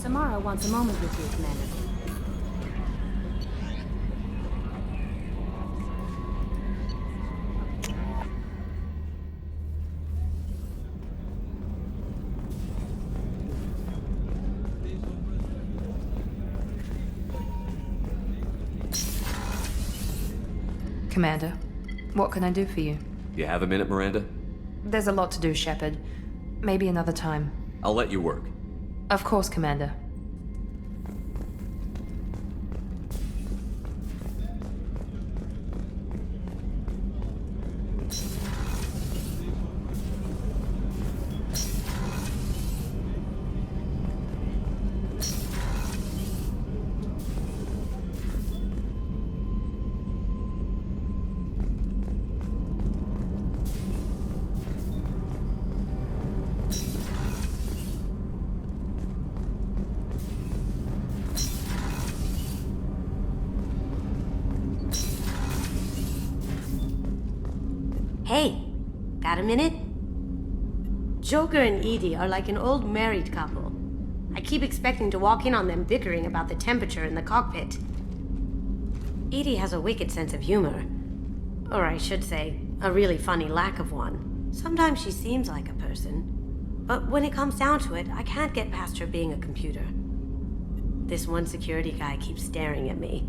Samara wants a moment with you, Commander. Commander, what can I do for you? You have a minute, Miranda? There's a lot to do, Shepard. Maybe another time. I'll let you work. Of course, Commander. Hey, got a minute? Joker and Edie are like an old married couple. I keep expecting to walk in on them bickering about the temperature in the cockpit. Edie has a wicked sense of humor. Or I should say, a really funny lack of one. Sometimes she seems like a person. But when it comes down to it, I can't get past her being a computer. This one security guy keeps staring at me.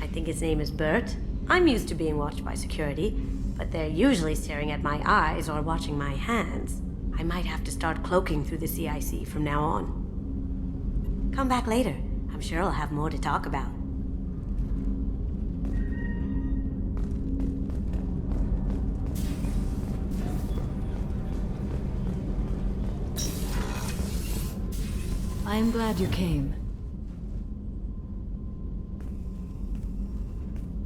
I think his name is Bert. I'm used to being watched by security, but they're usually staring at my eyes or watching my hands. I might have to start cloaking through the CIC from now on. Come back later. I'm sure I'll have more to talk about. I am glad you came.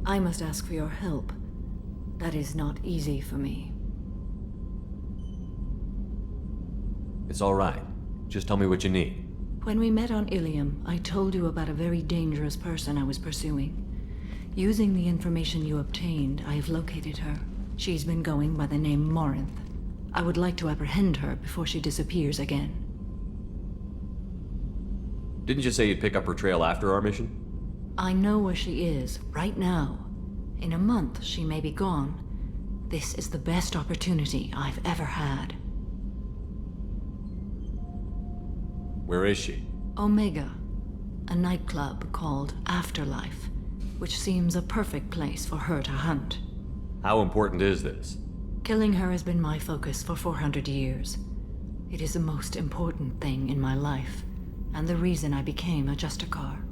I must ask for your help. That is not easy for me. It's all right. Just tell me what you need. When we met on Ilium, I told you about a very dangerous person I was pursuing. Using the information you obtained, I have located her. She's been going by the name Morinth. I would like to apprehend her before she disappears again. Didn't you say you'd pick up her trail after our mission? I know where she is, right now. In a month, she may be gone. This is the best opportunity I've ever had. Where is she? Omega, a nightclub called Afterlife, which seems a perfect place for her to hunt. How important is this? Killing her has been my focus for 400 years. It is the most important thing in my life, and the reason I became a Justicar.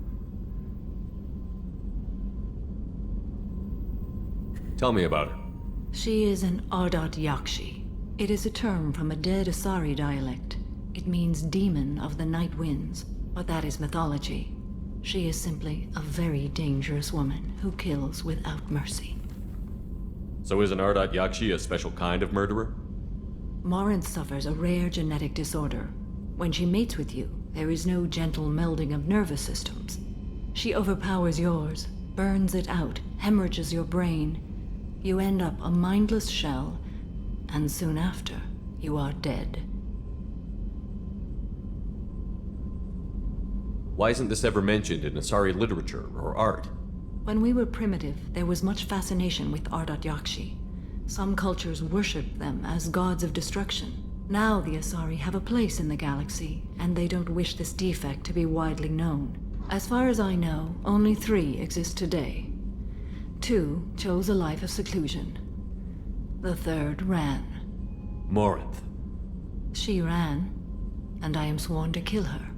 Tell me about her. She is an Ardat Yakshi. It is a term from a dead Asari dialect. It means demon of the night winds, but that is mythology. She is simply a very dangerous woman who kills without mercy. So is an Ardat Yakshi a special kind of murderer? Morinth suffers a rare genetic disorder. When she mates with you, there is no gentle melding of nervous systems. She overpowers yours, burns it out, hemorrhages your brain. You end up a mindless shell, and soon after, you are dead. Why isn't this ever mentioned in Asari literature or art? When we were primitive, there was much fascination with Ardat Yakshi. Some cultures worshipped them as gods of destruction. Now the Asari have a place in the galaxy, and they don't wish this defect to be widely known. As far as I know, only 3 exist today. 2 chose a life of seclusion. The 3rd ran. Morinth. She ran, and I am sworn to kill her.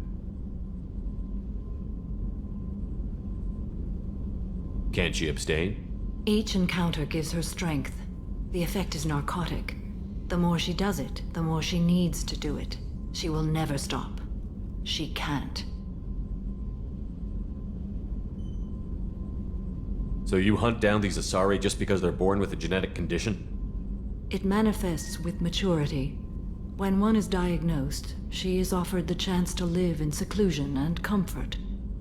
Can't she abstain? Each encounter gives her strength. The effect is narcotic. The more she does it, the more she needs to do it. She will never stop. She can't. So you hunt down these Asari just because they're born with a genetic condition? It manifests with maturity. When one is diagnosed, she is offered the chance to live in seclusion and comfort.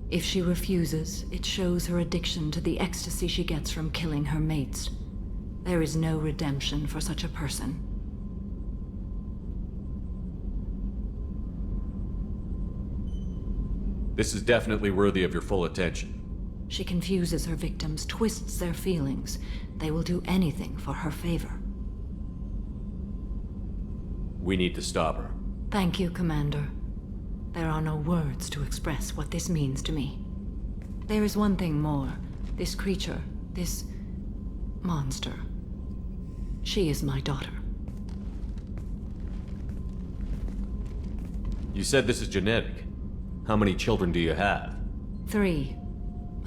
If she refuses, it shows her addiction to the ecstasy she gets from killing her mates. There is no redemption for such a person. This is definitely worthy of your full attention. She confuses her victims, twists their feelings. They will do anything for her favor. We need to stop her. Thank you, Commander. There are no words to express what this means to me. There is one thing more. This creature, this monster. She is my daughter. You said this is genetic. How many children do you have? 3.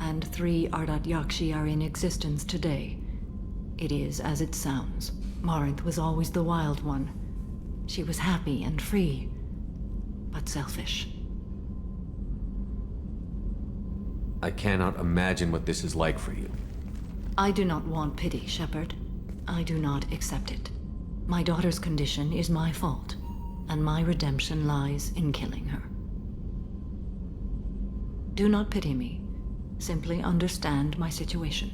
And 3 Ardat Yakshi are in existence today. It is as it sounds. Marinth was always the wild one. She was happy and free, but selfish. I cannot imagine what this is like for you. I do not want pity, Shepard. I do not accept it. My daughter's condition is my fault, and my redemption lies in killing her. Do not pity me. Simply understand my situation.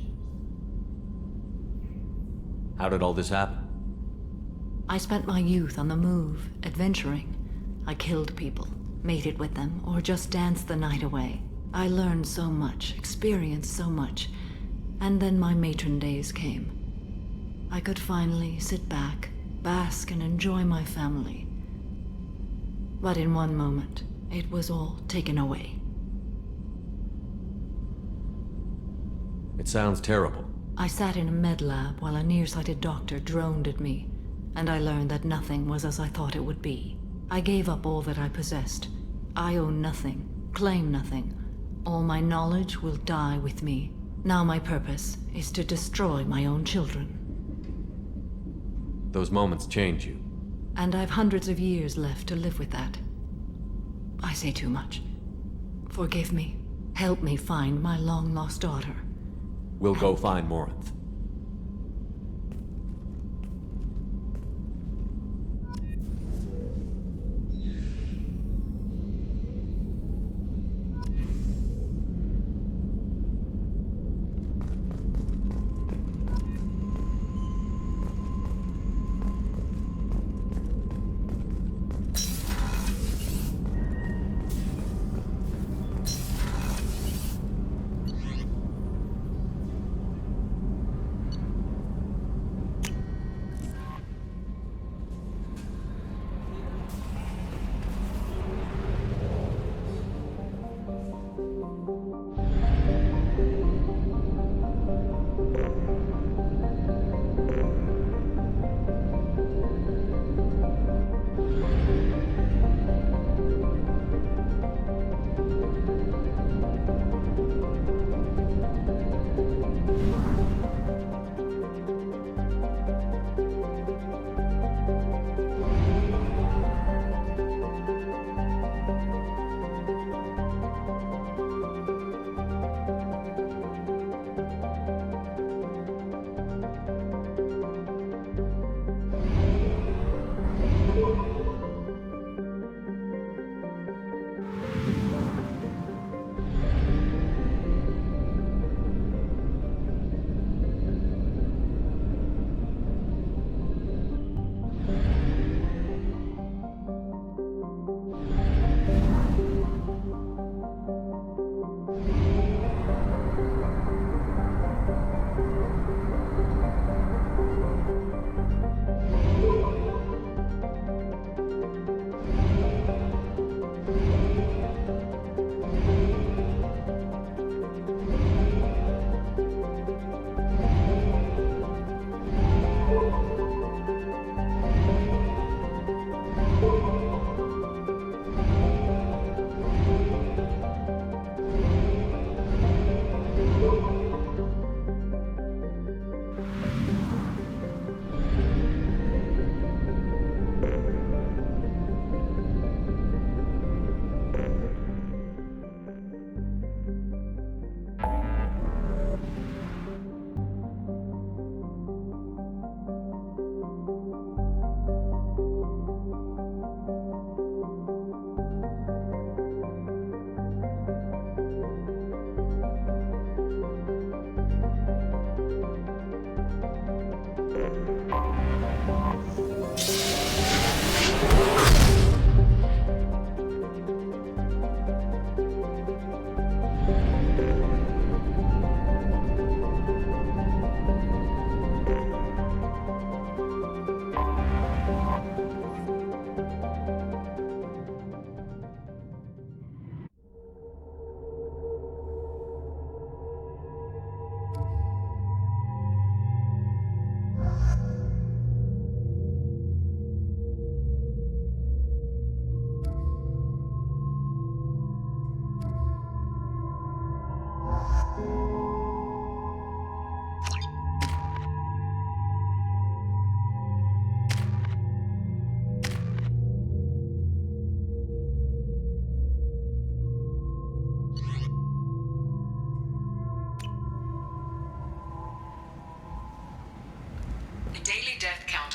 How did all this happen? I spent my youth on the move, adventuring. I killed people, mated with them, or just danced the night away. I learned so much, experienced so much, and then my matron days came. I could finally sit back, bask and enjoy my family. But in one moment, it was all taken away. It sounds terrible. I sat in a med lab while a nearsighted doctor droned at me, and I learned that nothing was as I thought it would be. I gave up all that I possessed. I own nothing, claim nothing. All my knowledge will die with me. Now my purpose is to destroy my own children. Those moments change you. And I've hundreds of years left to live with that. I say too much. Forgive me. Help me find my long-lost daughter. We'll go find Morinth.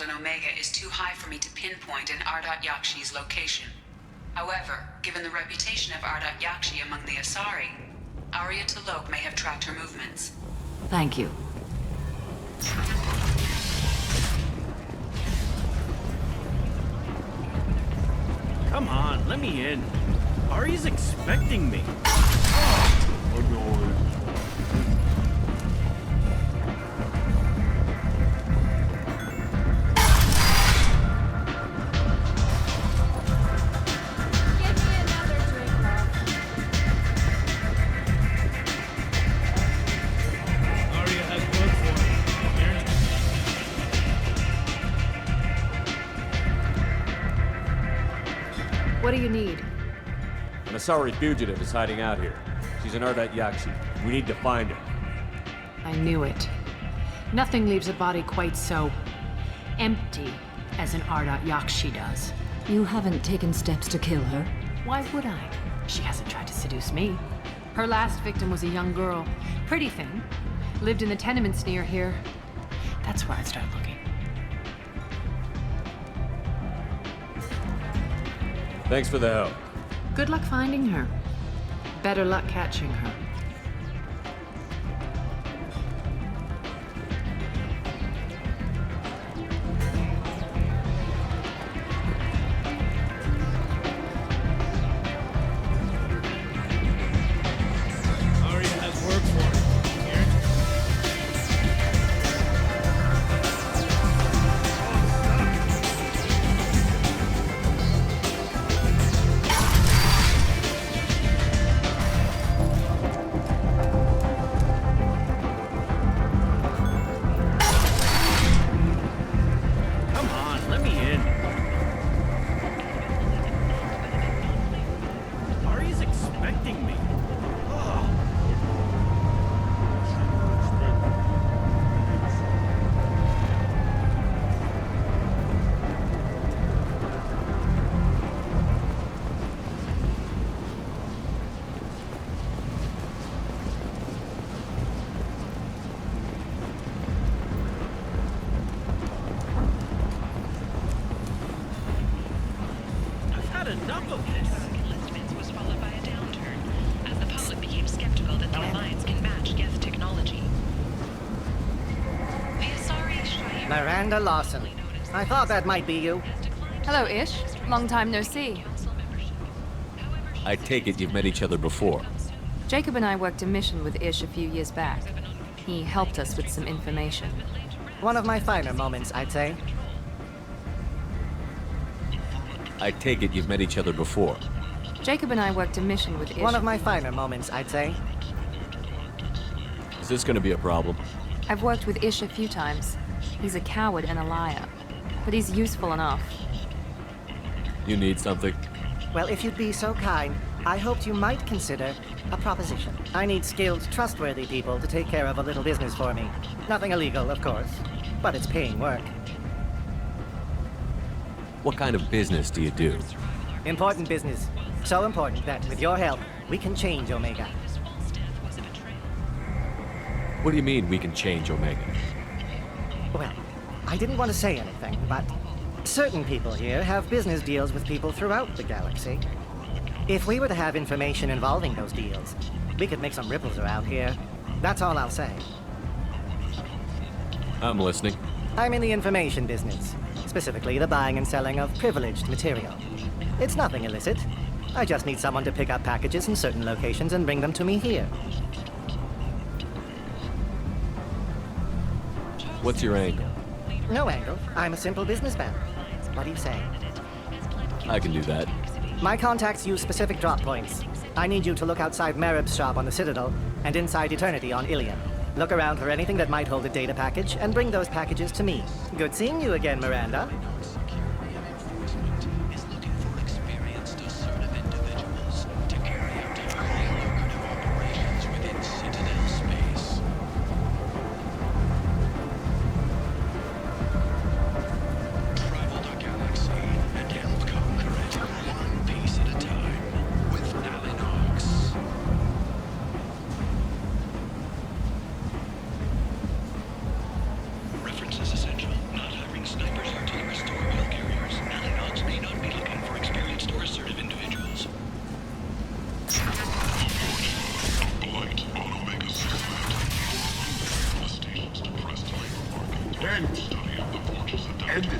on Omega is too high for me to pinpoint an Ardot Yakshi's location. However, given the reputation of Ardot Yakshi among the Asari, Arya T'Loak may have tracked her movements. Thank you. Come on, let me in. Ari's expecting me. Oh no. What do you need? An Asari fugitive is hiding out here. She's an Ardot Yakshi. We need to find her. I knew it. Nothing leaves a body quite so empty as an Ardot Yakshi does. You haven't taken steps to kill her? Why would I? She hasn't tried to seduce me. Her last victim was a young girl. Pretty thing. Lived in the tenements near here. That's where I'd start looking. Thanks for the help. Good luck finding her. Better luck catching her. Arya has work for her. Here. Come on, let me in. Ari's expecting me. I've had enough of this. Enlistments was followed by a downturn, as the public became skeptical that the Alliance can match Geth technology. The Asari Shire Miranda Lawson. I thought that might be you. Hello, Ish. Long time no see. I take it you've met each other before. Jacob and I worked a mission with Ish a few years back. He helped us with some information. One of my finer moments, I'd say. I take it you've met each other before. Jacob and I worked a mission with Ish. One of my finer moments, I'd say. Is this gonna be a problem? I've worked with Ish a few times. He's a coward and a liar. But he's useful enough. You need something? Well, if you'd be so kind, I hoped you might consider a proposition. I need skilled, trustworthy people to take care of a little business for me. Nothing illegal, of course, but it's paying work. What kind of business do you do? Important business. So important that, with your help, we can change Omega. What do you mean we can change Omega? Well, I didn't want to say anything, but certain people here have business deals with people throughout the galaxy. If we were to have information involving those deals, we could make some ripples around here. That's all I'll say. I'm listening. I'm in the information business, specifically the buying and selling of privileged material. It's nothing illicit. I just need someone to pick up packages in certain locations and bring them to me here. What's your angle? No angle. I'm a simple businessman. What do you say? I can do that. My contacts use specific drop points. I need you to look outside Merib's shop on the Citadel and inside Eternity on Ilion. Look around for anything that might hold a data package and bring those packages to me. Good seeing you again, Miranda. references essential. Not hiring snipers. After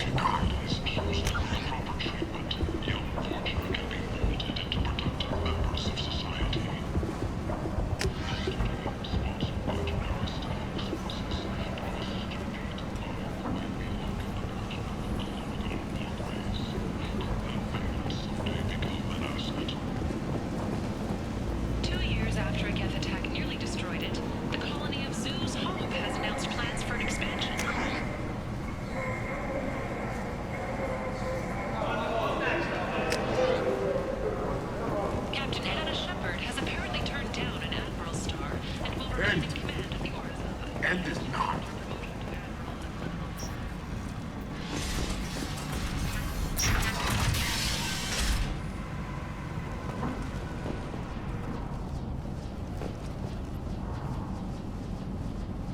a Geth attack nearly destroyed it, the colony of Zoo's Hope has announced plans for an expansion. Captain Hannah Shepard has apparently turned down an Admiral star and will remain in command of the Orza. End is not.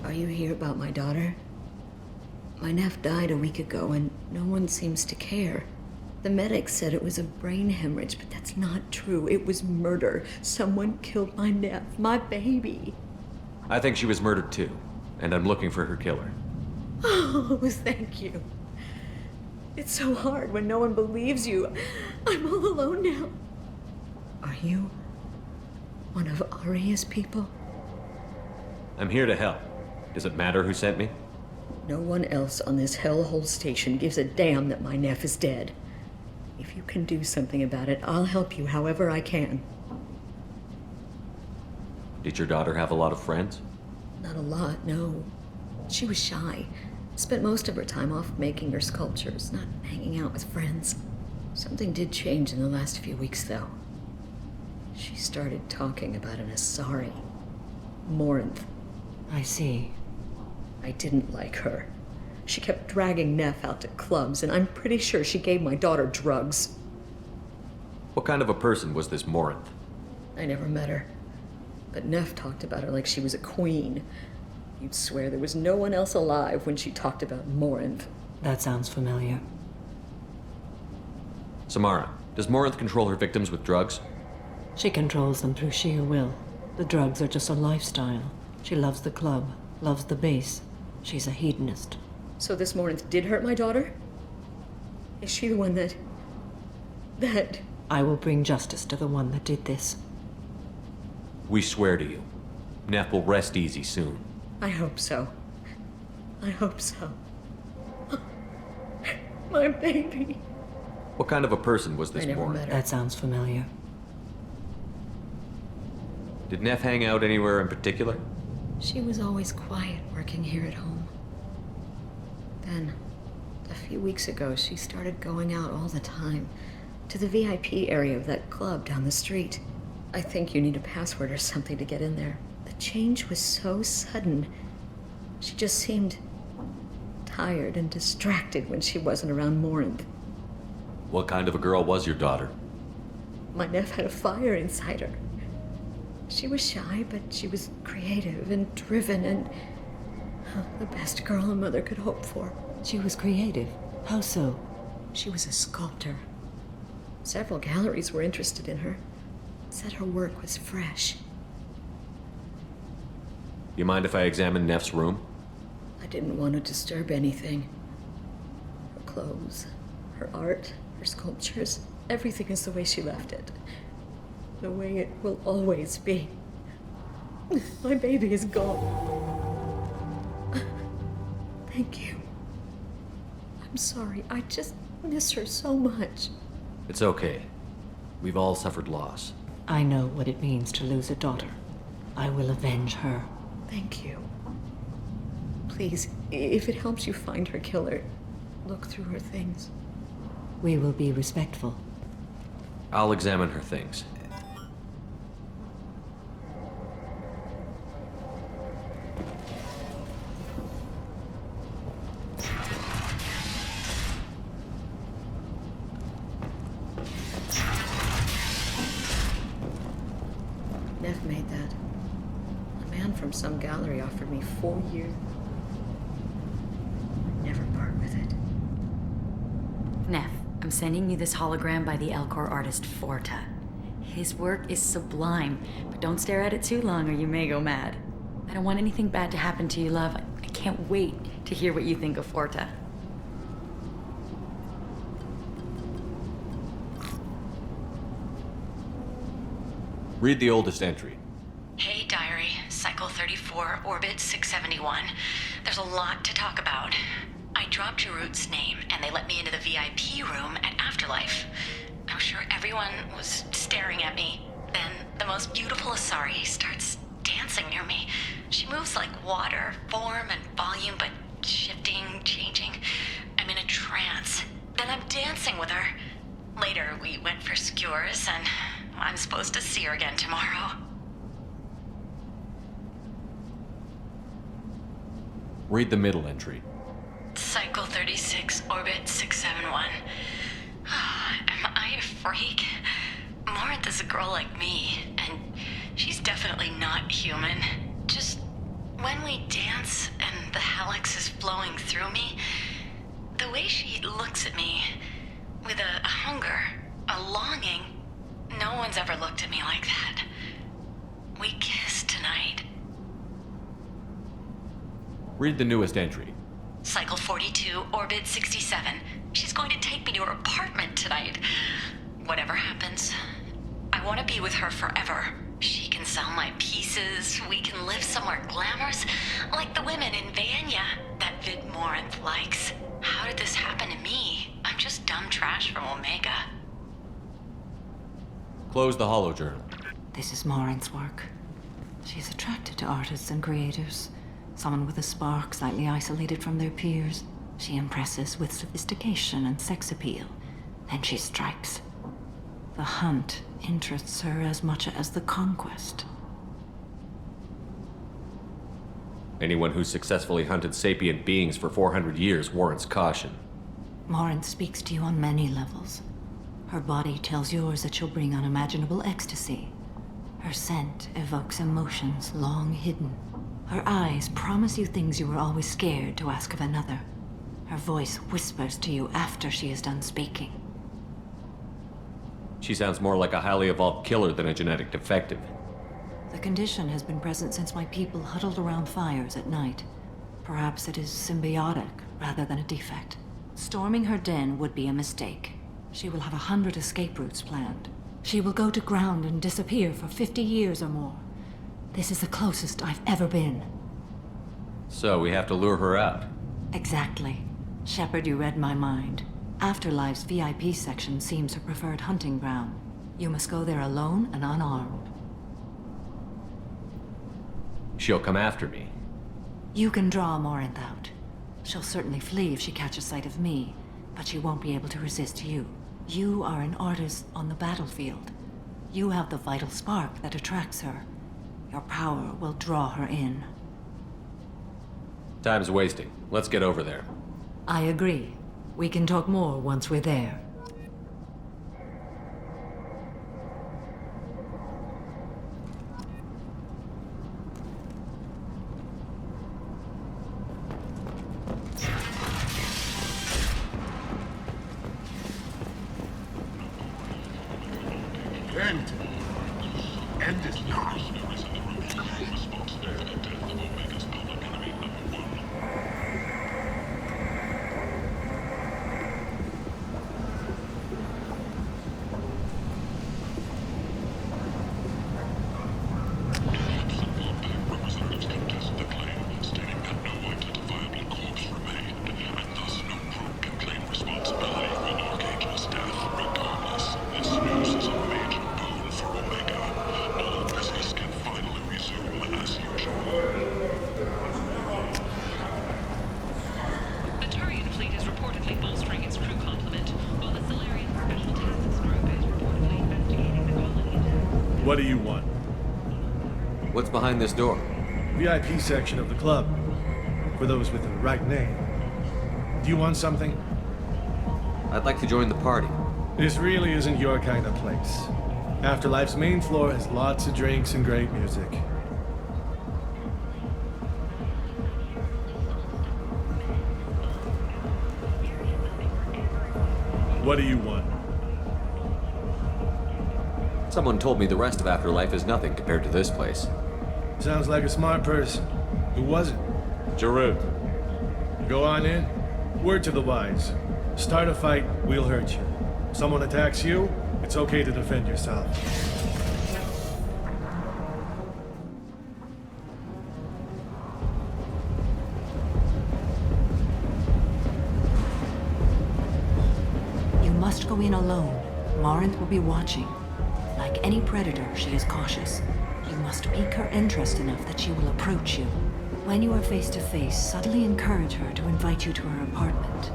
Are you here about my daughter? My nephew died a week ago and no one seems to care. The medics said it was a brain hemorrhage, but that's not true. It was murder. Someone killed my nephew, my baby. I think she was murdered too, and I'm looking for her killer. Oh, thank you. It's so hard when no one believes you. I'm all alone now. Are you one of Aria's people? I'm here to help. Does it matter who sent me? No one else on this hellhole station gives a damn that my nephew is dead. If you can do something about it, I'll help you however I can. Did your daughter have a lot of friends? Not a lot, no. She was shy. Spent most of her time off making her sculptures, not hanging out with friends. Something did change in the last few weeks, though. She started talking about an Asari. Morinth. I see. I didn't like her. She kept dragging Neff out to clubs, and I'm pretty sure she gave my daughter drugs. What kind of a person was this Morinth? I never met her. But Neff talked about her like she was a queen. You'd swear there was no one else alive when she talked about Morinth. That sounds familiar. Samara, does Morinth control her victims with drugs? She controls them through sheer will. The drugs are just a lifestyle. She loves the club, loves the base. She's a hedonist. So this Morinth did hurt my daughter? Is she the one that... I will bring justice to the one that did this. We swear to you. Neff will rest easy soon. I hope so. I hope so. My baby. What kind of a person was this I never Morinth? met her. That sounds familiar. Did Neff hang out anywhere in particular? She was always quiet working here at home. Then, a few weeks ago, she started going out all the time to the VIP area of that club down the street. I think you need a password or something to get in there. The change was so sudden. She just seemed tired and distracted when she wasn't around Morinth. What kind of a girl was your daughter? My nephew had a fire inside her. She was shy, but she was creative and driven and the best girl a mother could hope for. She was creative. How so? She was a sculptor. Several galleries were interested in her. Said her work was fresh. You mind if I examine Neff's room? I didn't want to disturb anything. Her clothes, her art, her sculptures, everything is the way she left it. The way it will always be. My baby is gone. Thank you. I'm sorry. I just miss her so much. It's okay. We've all suffered loss. I know what it means to lose a daughter. I will avenge her. Thank you. Please, if it helps you find her killer, look through her things. We will be respectful. I'll examine her things. Neff made that. A man from some gallery offered me 4 years. I'd never part with it. Neff, I'm sending you this hologram by the Elcor artist Forta. His work is sublime, but don't stare at it too long or you may go mad. I don't want anything bad to happen to you, love. I can't wait to hear what you think of Forta. Read the oldest entry. Hey, Diary. Cycle 34, Orbit 671. There's a lot to talk about. I dropped Jarut's name, and they let me into the VIP room at Afterlife. I was sure everyone was staring at me. Then the most beautiful Asari starts dancing near me. She moves like water, form and volume, but shifting, changing. I'm in a trance. Then I'm dancing with her. Later, we went for skewers, and I'm supposed to see her again tomorrow. Read the middle entry. Cycle 36, Orbit 671. Am I a freak? Morinth is a girl like me, and she's definitely not human. Just when we dance and the Helix is flowing through me, the way she looks at me with a hunger, a longing, no one's ever looked at me like that. We kissed tonight. Read the newest entry. Cycle 42, Orbit 67. She's going to take me to her apartment tonight. Whatever happens, I want to be with her forever. She can sell my pieces. We can live somewhere glamorous, like the women in Vanya that Vid Morinth likes. How did this happen to me? I'm just dumb trash from Omega. Close the holojournal. This is Morinth's work. She's attracted to artists and creators. Someone with a spark, slightly isolated from their peers. She impresses with sophistication and sex appeal. Then she strikes. The hunt interests her as much as the conquest. Anyone who's successfully hunted sapient beings for 400 years warrants caution. Morinth speaks to you on many levels. Her body tells yours that she'll bring unimaginable ecstasy. Her scent evokes emotions long hidden. Her eyes promise you things you were always scared to ask of another. Her voice whispers to you after she is done speaking. She sounds more like a highly evolved killer than a genetic defective. The condition has been present since my people huddled around fires at night. Perhaps it is symbiotic rather than a defect. Storming her den would be a mistake. She will have 100 escape routes planned. She will go to ground and disappear for 50 years or more. This is the closest I've ever been. So we have to lure her out. Exactly. Shepard, you read my mind. Afterlife's VIP section seems her preferred hunting ground. You must go there alone and unarmed. She'll come after me. You can draw Morinth out. She'll certainly flee if she catches sight of me, but she won't be able to resist you. You are an artist on the battlefield. You have the vital spark that attracts her. Your power will draw her in. Time's wasting. Let's get over there. I agree. We can talk more once we're there. End is not. What do you want? What's behind this door? VIP section of the club. For those with the right name. Do you want something? I'd like to join the party. This really isn't your kind of place. Afterlife's main floor has lots of drinks and great music. What do you want? Someone told me the rest of Afterlife is nothing compared to this place. Sounds like a smart person. Who was it? Jarut. Go on in. Word to the wise. Start a fight, we'll hurt you. Someone attacks you, it's okay to defend yourself. must go in alone. Morinth will be watching. Like any predator, she is cautious. You must pique her interest enough that she will approach you. When you are face to face, subtly encourage her to invite you to her apartment.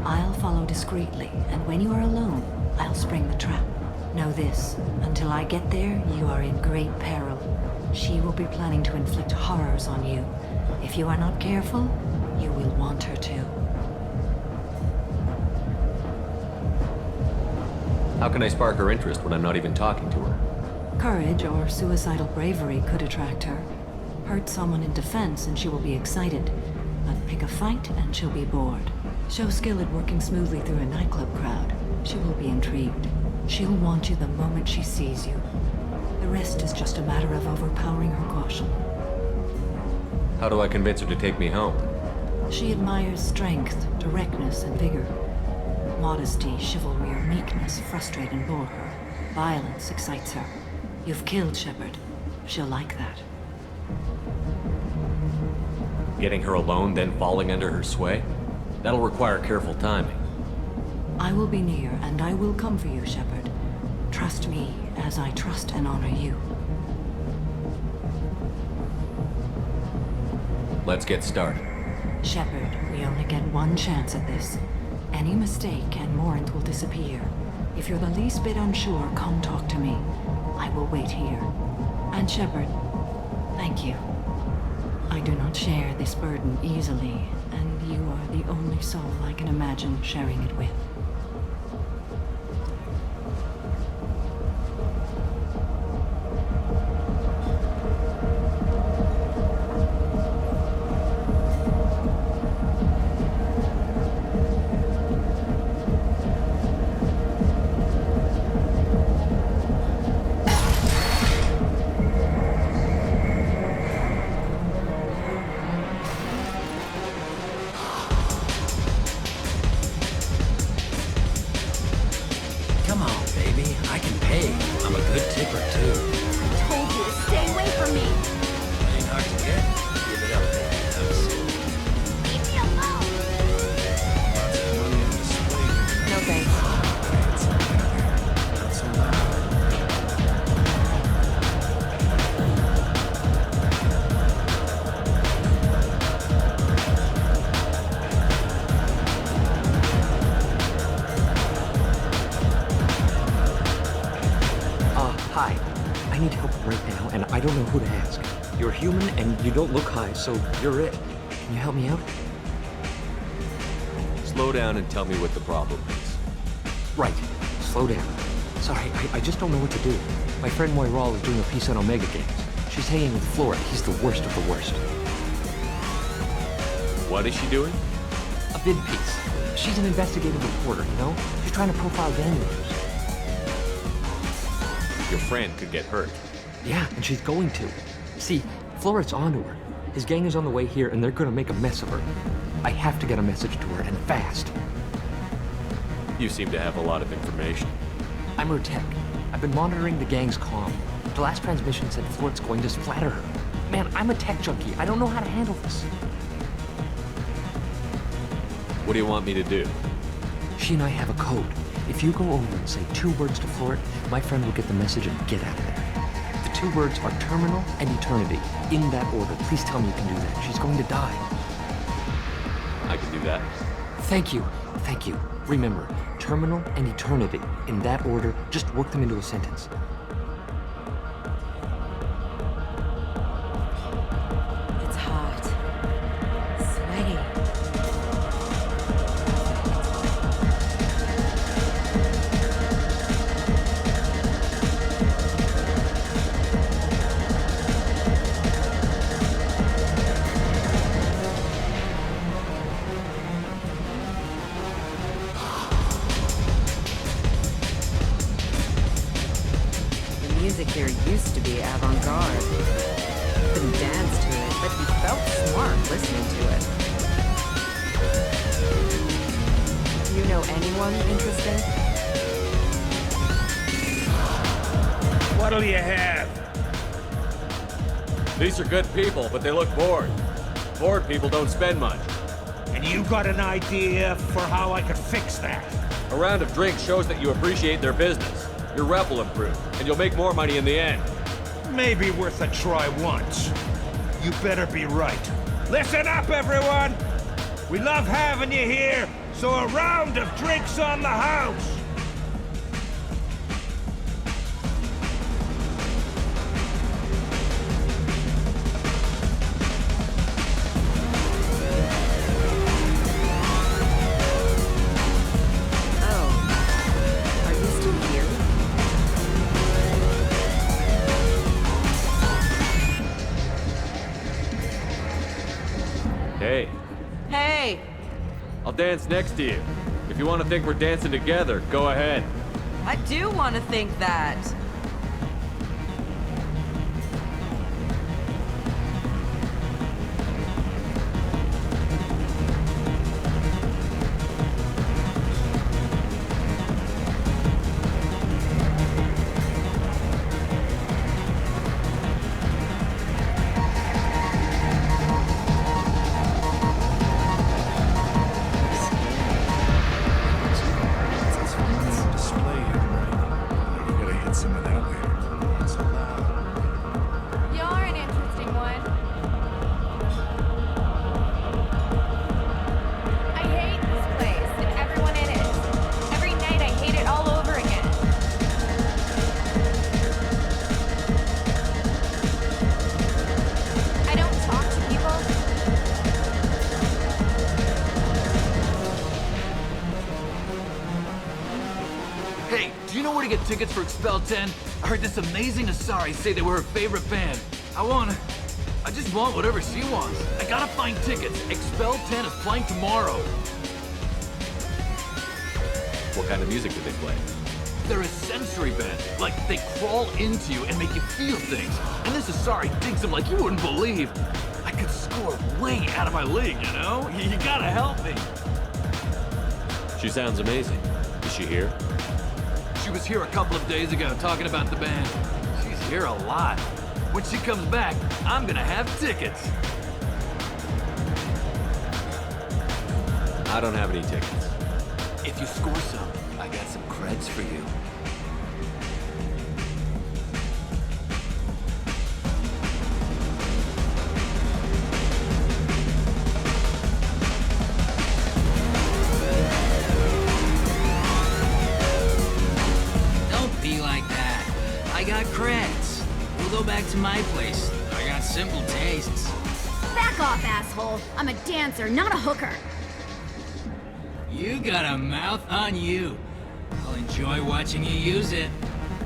I'll follow discreetly, and when you are alone, I'll spring the trap. Know this, until I get there, you are in great peril. She will be planning to inflict horrors on you. If you are not careful, you will want her to. How can I spark her interest when I'm not even talking to her? Courage or suicidal bravery could attract her. Hurt someone in defense and she will be excited. But pick a fight and she'll be bored. Show skill at working smoothly through a nightclub crowd. She will be intrigued. She'll want you the moment she sees you. The rest is just a matter of overpowering her caution. How do I convince her to take me home? She admires strength, directness, and vigor. Modesty, chivalry, or meekness frustrate and bore her. Violence excites her. You've killed Shepard. She'll like that. Getting her alone, then falling under her sway? That'll require careful timing. I will be near, and I will come for you, Shepard. Trust me, as I trust and honor you. Let's get started. Shepard, we only get one chance at this. Any mistake and Morinth will disappear. If you're the least bit unsure, come talk to me. I will wait here. And Shepard, thank you. I do not share this burden easily, and you are the only soul I can imagine sharing it with. Come on, baby. I can pay. I'm a good tipper, too. I told you to stay away from me. Ain't hard to get. Give it up, baby. Leave me alone. No thanks. Not so loud. Hi. I need help right now, and I don't know who to ask. You're human, and you don't look high, so you're it. Can you help me out? Slow down and tell me what the problem is. Right. Slow down. Sorry, I just don't know what to do. My friend Moiral is doing a piece on Omega Games. She's hanging with Flora. He's the worst of the worst. What is she doing? A vid piece. She's an investigative reporter, you know? She's trying to profile gang leaders. Your friend could get hurt. Yeah, and she's going to. See, Floret's onto her. His gang is on the way here, and they're gonna make a mess of her. I have to get a message to her, and fast. You seem to have a lot of information. I'm her tech. I've been monitoring the gang's comm. The last transmission said Floret's going to splatter her. Man, I'm a tech junkie. I don't know how to handle this. What do you want me to do? She and I have a code. If you go over and say 2 words to Floret, my friend will get the message and get out of there. The 2 words are terminal and eternity. In that order. Please tell me you can do that. She's going to die. I can do that. Thank you. Thank you. Remember, terminal and eternity. In that order, just work them into a sentence. It's hot. Sweaty. Music here used to be avant-garde. Couldn't dance to it, but he felt smart listening to it. Do you know anyone interesting? What'll you have? These are good people, but they look bored. Bored people don't spend much. And you got an idea for how I could fix that? A round of drinks shows that you appreciate their business. Your rep will improve, and you'll make more money in the end. Maybe worth a try once. You better be right. Listen up, everyone! We love having you here, so a round of drinks on the house! Hey. Hey! I'll dance next to you. If you want to think we're dancing together, go ahead. I do want to think that. Hey, do you know where to get tickets for Expel 10? I heard this amazing Asari say they were her favorite band. I just want whatever she wants. I gotta find tickets. Expel 10 is playing tomorrow. What kind of music do they play? They're a sensory band. Like, they crawl into you and make you feel things. And this Asari digs them like you wouldn't believe. I could score way out of my league, you know? You gotta help me. She sounds amazing. Is she here? She was here a couple of days ago talking about the band. She's here a lot. When she comes back, I'm gonna have tickets. I don't have any tickets. If you score some, I got some creds for you. Don't be like that. I got creds. We'll go back to my place. I got simple tastes. Back off, asshole. I'm a dancer, not a hooker. You got a mouth on you. I'll enjoy watching you use it.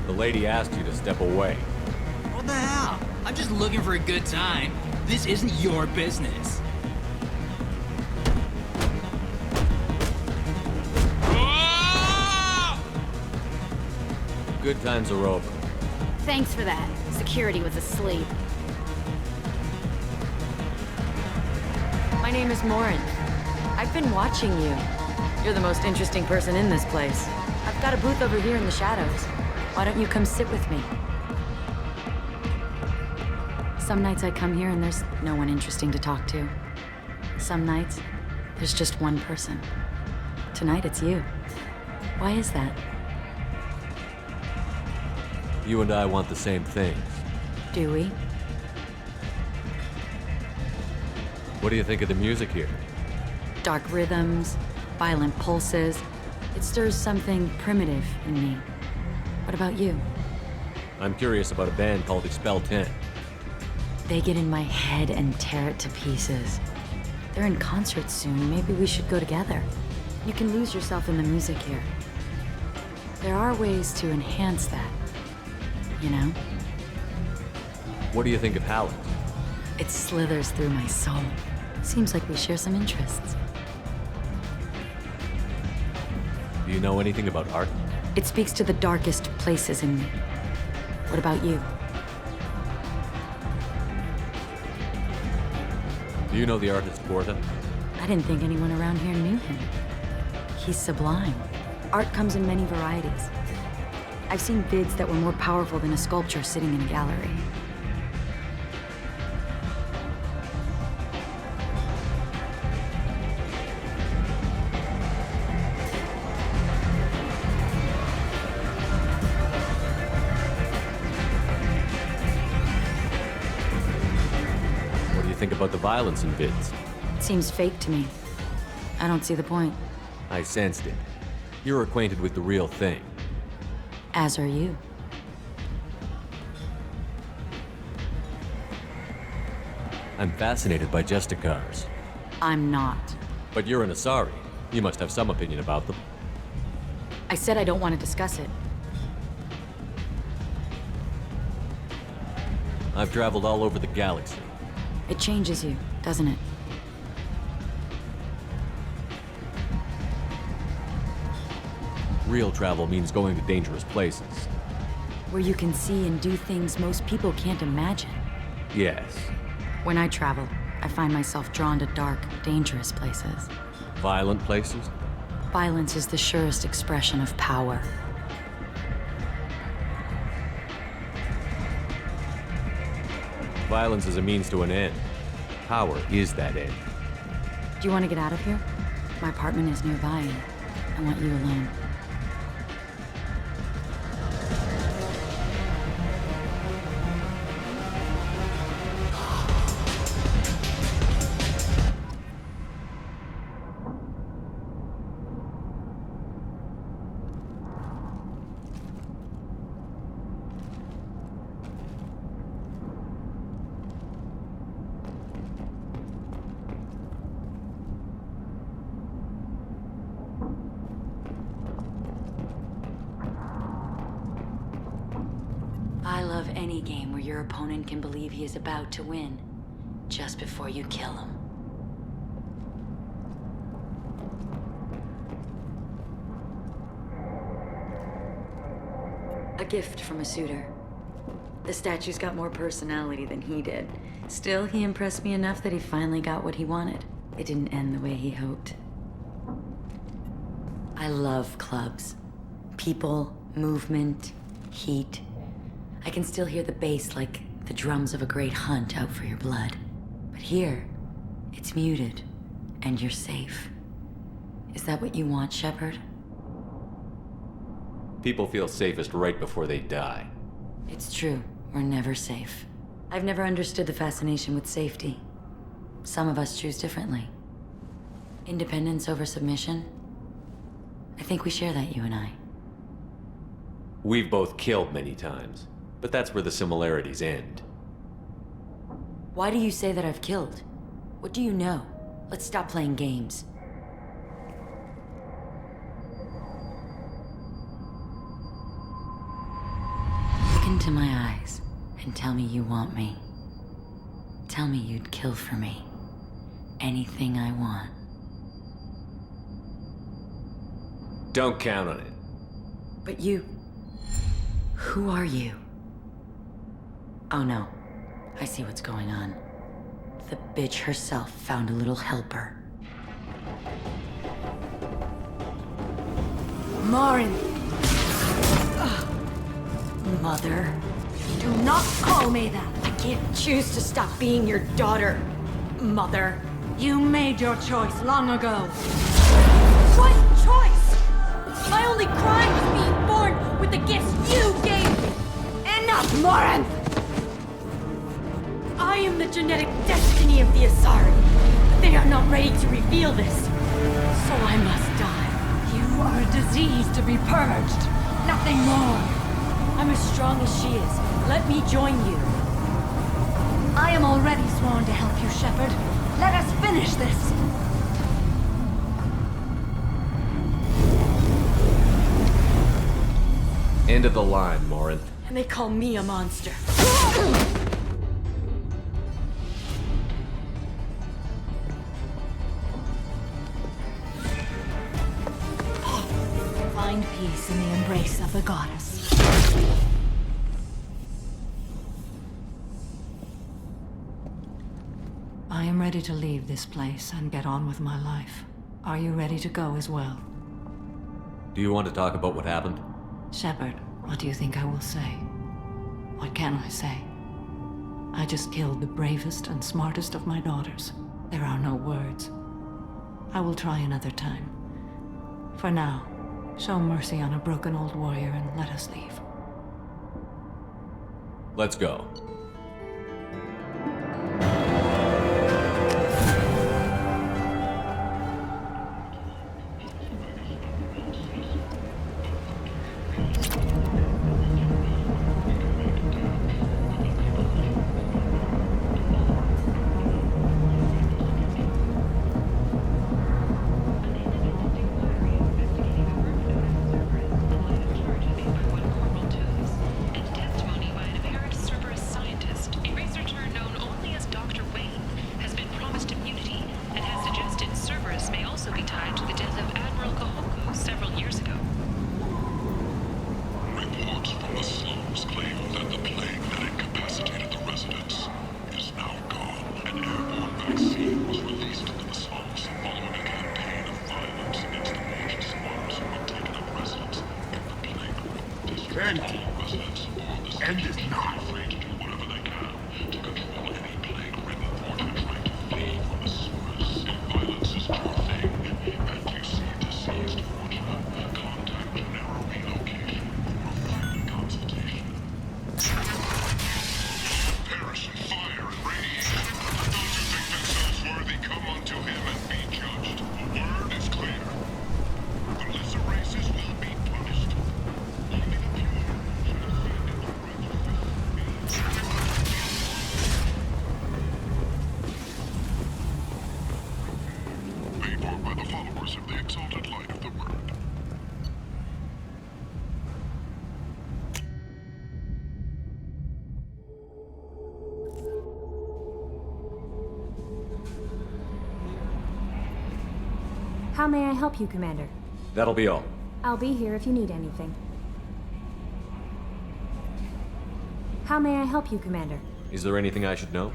The lady asked you to step away. What the hell? I'm just looking for a good time. This isn't your business. Good times are over. Thanks for that. Security was asleep. My name is Morin. I've been watching you. You're the most interesting person in this place. I've got a booth over here in the shadows. Why don't you come sit with me? Some nights I come here and there's no one interesting to talk to. Some nights, there's just one person. Tonight it's you. Why is that? You and I want the same things. Do we? What do you think of the music here? Dark rhythms, violent pulses. It stirs something primitive in me. What about you? I'm curious about a band called Expel 10. They get in my head and tear it to pieces. They're in concert soon. Maybe we should go together. You can lose yourself in the music here. There are ways to enhance that, you know? What do you think of Howland? It slithers through my soul. Seems like we share some interests. Do you know anything about art? It speaks to the darkest places in me. What about you? Do you know the artist Porta? I didn't think anyone around here knew him. He's sublime. Art comes in many varieties. I've seen bids that were more powerful than a sculpture sitting in a gallery. about the violence in vids? It seems fake to me. I don't see the point. I sensed it. You're acquainted with the real thing. As are you. I'm fascinated by Justicars. I'm not. But you're an Asari. You must have some opinion about them. I said I don't want to discuss it. I've traveled all over the galaxy. It changes you, doesn't it? Real travel means going to dangerous places. Where you can see and do things most people can't imagine. Yes. When I travel, I find myself drawn to dark, dangerous places. Violent places? Violence is the surest expression of power. Violence is a means to an end. Power is that end. Do you want to get out of here? My apartment is nearby, and I want you alone. I love any game where your opponent can believe he is about to win, just before you kill him. A gift from a suitor. The statue's got more personality than he did. Still, he impressed me enough that he finally got what he wanted. It didn't end the way he hoped. I love clubs. People, movement, heat. I can still hear the bass like the drums of a great hunt out for your blood. But here, it's muted, and you're safe. Is that what you want, Shepard? People feel safest right before they die. It's true. We're never safe. I've never understood the fascination with safety. Some of us choose differently. Independence over submission? I think we share that, you and I. We've both killed many times, but that's where the similarities end. Why do you say that I've killed? What do you know? Let's stop playing games. Look into my eyes and tell me you want me. Tell me you'd kill for me. Anything I want. Don't count on it. But you... Who are you? Oh no. I see what's going on. The bitch herself found a little helper. Marin! Mother. Do not call me that! I can't choose to stop being your daughter, Mother. You made your choice long ago. What choice? My only crime was being born with the gifts you gave me! Enough, Marin! I am the genetic destiny of the Asari. But they are not ready to reveal this. So I must die. You are a disease to be purged. Nothing more. I'm as strong as she is. Let me join you. I am already sworn to help you, Shepard. Let us finish this. End of the line, Morin. And they call me a monster. Find peace in the embrace of the goddess. I am ready to leave this place and get on with my life. Are you ready to go as well? Do you want to talk about what happened? Shepard, what do you think I will say? What can I say? I just killed the bravest and smartest of my daughters. There are no words. I will try another time. For now, show mercy on a broken old warrior and let us leave. Let's go. plenty. And is not. How may I help you, Commander? That'll be all. I'll be here if you need anything. How may I help you, Commander? Is there anything I should know?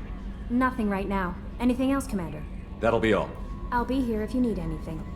Nothing right now. Anything else, Commander? That'll be all. I'll be here if you need anything.